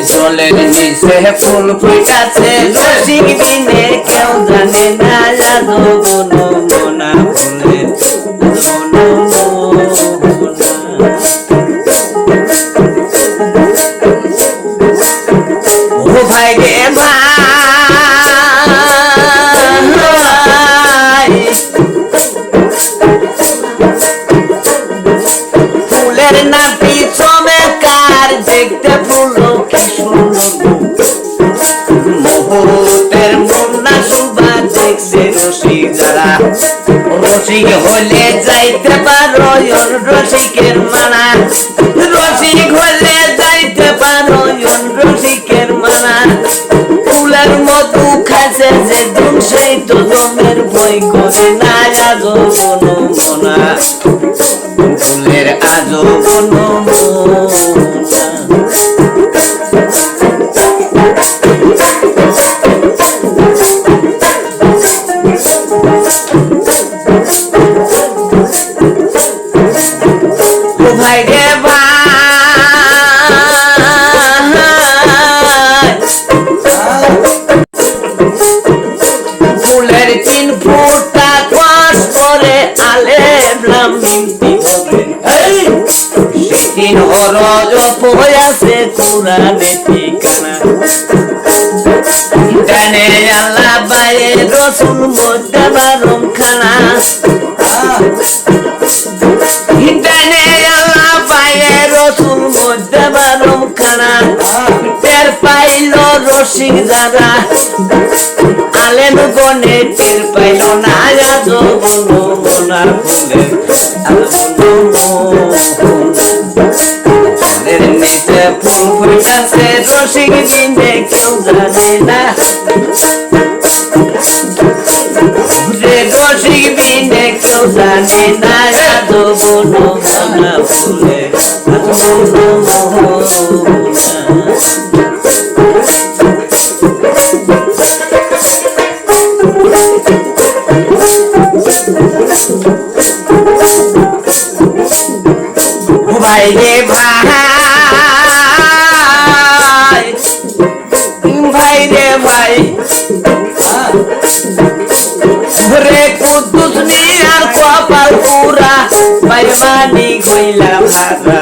জলের নিচে ফুল ফুটাছে রসিক বিনে কেউ জানে না জানো মনা ফুলের ও ভাই রে ভাই ফুলের নাতি চমৎকার দেখতে ফুল মুহূর্তের মুন্না সুবা দেখছে রসিক যারা রসিক হলে যাইতে পারো রসিকের মানা রসিক হলে যাইতে পারো রসিকের মানা ফুলের মধু খাইছে যে দুন সেই তো জমের ভয় করে না আজো কোনো মনা ফুলের আজো কোনো ভাই রে ভাই ফুলের 3 ফুটা কষ করে আলে ব্রাহ্মণী তিন হরজ পয়াছে কুরআনে ঠিকানা জানে আল্লাহ বাইরে রসুল মোত্তাবা রমখানা জানে আল্লাহ বাইরে রসুল মোত্তাবা রমখানা টের পাইল রসিক যারা আলেম গনে টের পাইল না আজো কোনো মনার ফুলে ফুলের নিচে ফুল ফুটাছে রসিক বিনে কেউ জানে না রসিক বিনে কেউ জানে না আজো কোনো মনা ফুলে ভাই রে ভাই ভাই রে ভাই রে কুদ্দুস নিয়ার কপাল পুরা বাইমানি কইলাম হারা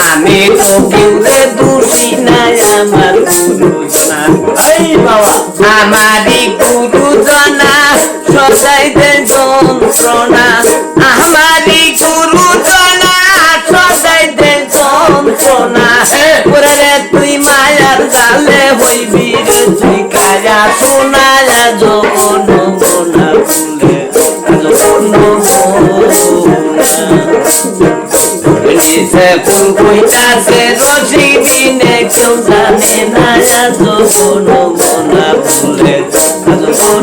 আমি তো কেউ রে দোষী নাই আমার গুরুজনা আমারই গুরুজনা সদাইতে যন্ত্রণা আমারই গুরুজনা সদাইতে যন্ত্রণা ওরে তুই মায়ার জালে হইবি রে তুই কায়া শোনা যখন মনা ফুলে যখন নিচে ফুল কইতাছে রসিক বিনে কেউ জানে না যখন মনা ফুলে যখন